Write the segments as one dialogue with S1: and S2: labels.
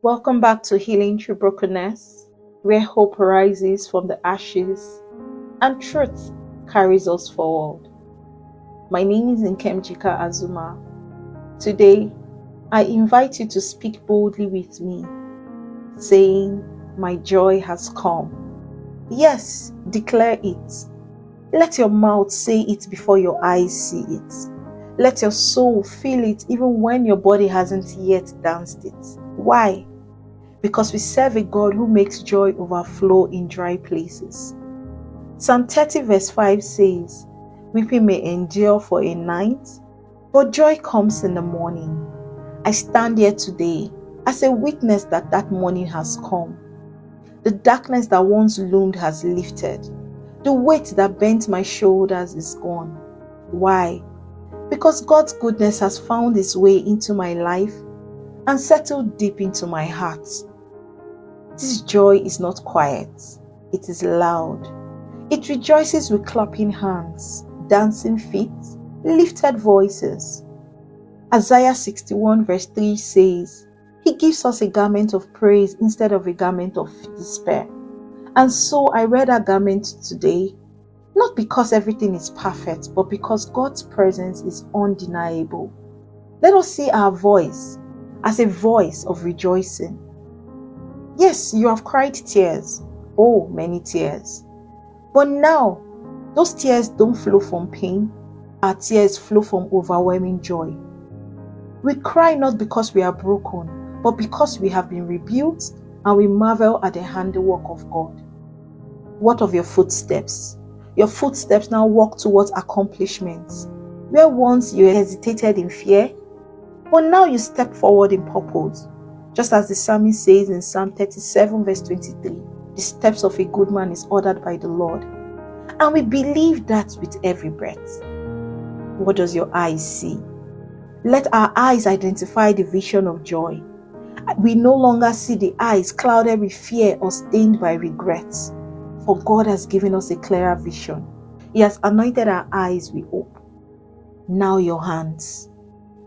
S1: Welcome back to Healing Through Brokenness, where hope rises from the ashes and truth carries us forward. My name is Nkemjika Azuma. Today, I invite you to speak boldly with me, saying, "My joy has come." Yes, declare it. Let your mouth say it before your eyes see it. Let your soul feel it even when your body hasn't yet danced it. Why? Because we serve a God who makes joy overflow in dry places. Psalm 30 verse 5 says, "Weeping may endure for a night, but joy comes in the morning." I stand here today as a witness that morning has come. The darkness that once loomed has lifted. The weight that bent my shoulders is gone. Why? Because God's goodness has found its way into my life and settled deep into my heart. This joy is not quiet, it is loud. It rejoices with clapping hands, dancing feet, lifted voices. Isaiah 61 verse 3 says, "He gives us a garment of praise instead of a garment of despair." And so I wear that garment today, not because everything is perfect, but because God's presence is undeniable. Let us see our voice as a voice of rejoicing. Yes, you have cried tears, oh, many tears. But now, those tears don't flow from pain. Our tears flow from overwhelming joy. We cry not because we are broken, but because we have been rebuilt and we marvel at the handiwork of God. What of your footsteps? Your footsteps now walk towards accomplishments. Where once you hesitated in fear, but now you step forward in purpose. Just as the psalmist says in Psalm 37 verse 23, "The steps of a good man is ordered by the Lord." And we believe that with every breath. What does your eyes see? Let our eyes identify the vision of joy. We no longer see the eyes clouded with fear or stained by regrets. For God has given us a clearer vision. He has anointed our eyes with hope. Now your hands.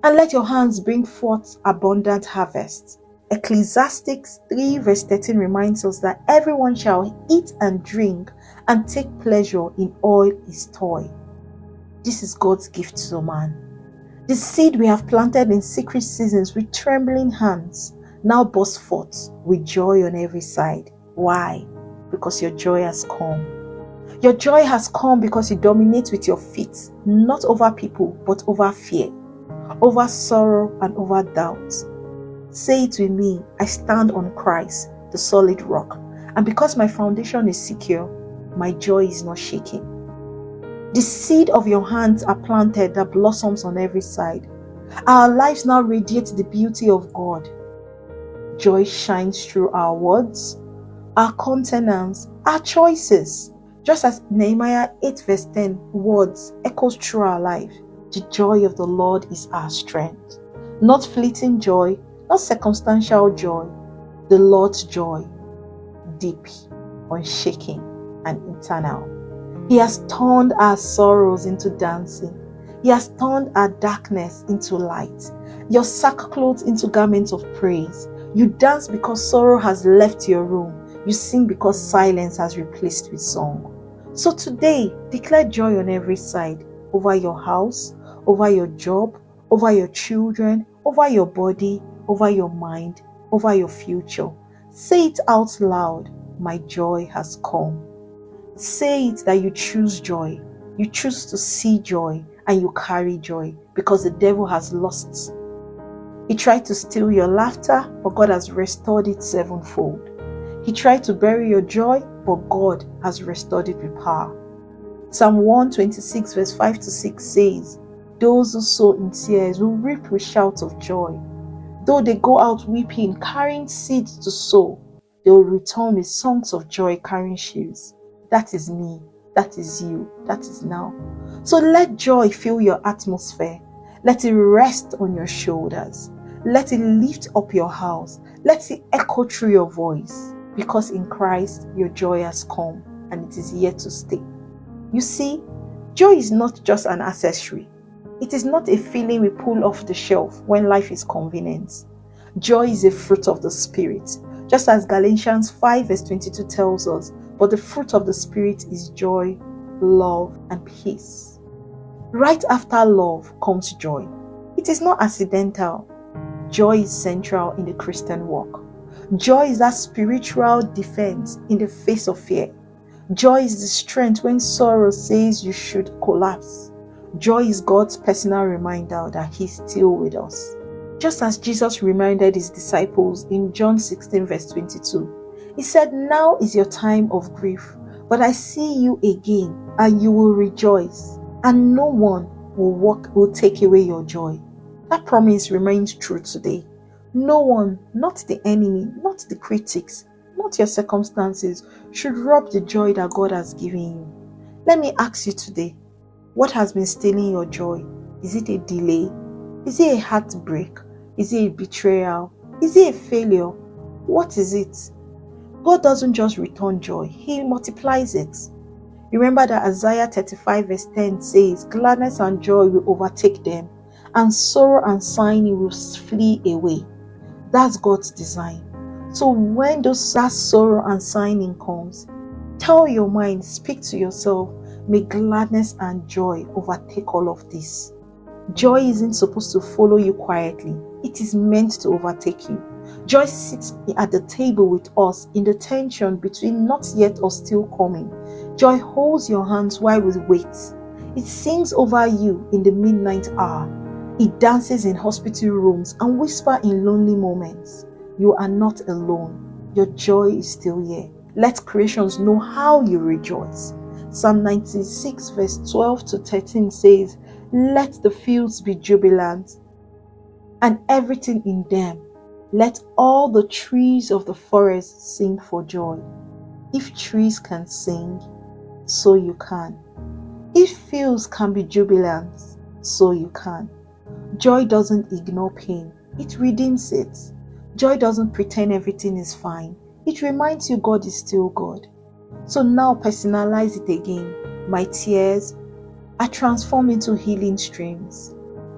S1: And let your hands bring forth abundant harvest. Ecclesiastes 3 verse 13 reminds us that everyone shall eat and drink and take pleasure in all his toil. This is God's gift to man. The seed we have planted in secret seasons with trembling hands now bursts forth with joy on every side. Why? Because your joy has come. Your joy has come because you dominate with your feet, not over people, but over fear, over sorrow, and over doubt. Say it with me, "I stand on Christ, the solid rock, and because my foundation is secure, my joy is not shaking." The seed of your hands are planted that blossoms on every side. Our lives now radiate the beauty of God. Joy shines through our words, our countenance, our choices. Just as Nehemiah 8 verse 10 words echoes through our life. The joy of the Lord is our strength. Not fleeting joy, not circumstantial joy. The Lord's joy, deep, unshaking, and eternal. He has turned our sorrows into dancing. He has turned our darkness into light. Your sackcloth into garments of praise. You dance because sorrow has left your room. You sing because silence has replaced with song. So today, declare joy on every side, over your house, over your job, over your children, over your body, over your mind, over your future. Say it out loud, "My joy has come." Say it that you choose joy. You choose to see joy and you carry joy because the devil has lost. He tried to steal your laughter, but God has restored it sevenfold. He tried to bury your joy, but God has restored it with power. Psalm 126 verse 5 to 6 says, "Those who sow in tears will reap with shouts of joy. Though they go out weeping, carrying seeds to sow, they will return with songs of joy, carrying sheaves." That is me. That is you. That is now. So let joy fill your atmosphere. Let it rest on your shoulders. Let it lift up your house. Let it echo through your voice. Because in Christ, your joy has come and it is here to stay. You see, joy is not just an accessory. It is not a feeling we pull off the shelf when life is convenient. Joy is a fruit of the Spirit. Just as Galatians 5 verse 22 tells us, but the fruit of the Spirit is joy, love, and peace. Right after love comes joy. It is not accidental. Joy is central in the Christian walk. Joy is that spiritual defense in the face of fear. Joy is the strength when sorrow says you should collapse. Joy is God's personal reminder that He's still with us. Just as Jesus reminded His disciples in John 16 verse 22, He said, "Now is your time of grief, but I see you again, and you will rejoice, and no one will take away your joy." That promise remains true today. No one, not the enemy, not the critics, not your circumstances, should rob the joy that God has given you. Let me ask you today, what has been stealing your joy? Is it a delay? Is it a heartbreak? Is it a betrayal? Is it a failure? What is it? God doesn't just return joy, He multiplies it. Remember that Isaiah 35 verse 10 says, "Gladness and joy will overtake them, and sorrow and sighing will flee away." That's God's design. So when that sorrow and sighing comes, tell your mind, speak to yourself, may gladness and joy overtake all of this. Joy isn't supposed to follow you quietly. It is meant to overtake you. Joy sits at the table with us in the tension between not yet or still coming. Joy holds your hands while we wait. It sings over you in the midnight hour. It dances in hospital rooms and whispers in lonely moments. You are not alone. Your joy is still here. Let creations know how you rejoice. Psalm 96 verse 12 to 13 says, "Let the fields be jubilant, and everything in them. Let all the trees of the forest sing for joy." If trees can sing, so you can. If fields can be jubilant, so you can. Joy doesn't ignore pain, it redeems it. Joy doesn't pretend everything is fine, it reminds you God is still God. So now personalize it again. My tears are transformed into healing streams.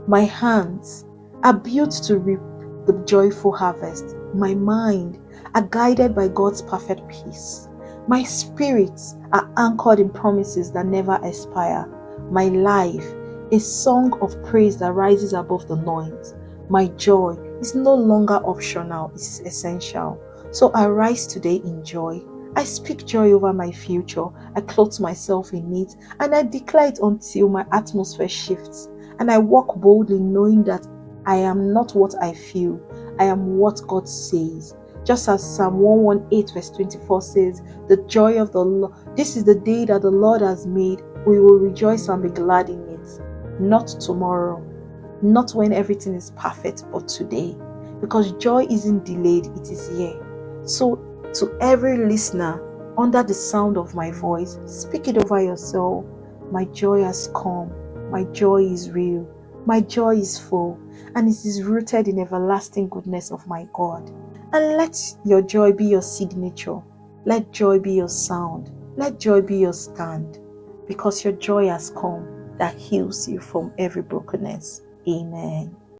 S1: My hands are built to reap the joyful harvest. My mind are guided by God's perfect peace. My spirits are anchored in promises that never expire. My life, a song of praise that rises above the noise. My joy is no longer optional, it is essential. So I rise today in joy. I speak joy over my future. I clothe myself in it, and I declare it until my atmosphere shifts. And I walk boldly knowing that I am not what I feel. I am what God says. Just as Psalm 118 verse 24 says, "The joy of the Lord, this is the day that the Lord has made. We will rejoice and be glad in it." Not tomorrow, not when everything is perfect, but today. Because joy isn't delayed, it is here. So to every listener under the sound of my voice, speak it over yourself. My joy has come. My joy is real. My joy is full, and it is rooted in everlasting goodness of my God. And let your joy be your signature. Let joy be your sound. Let joy be your stand, because your joy has come that heals you from every brokenness. Amen.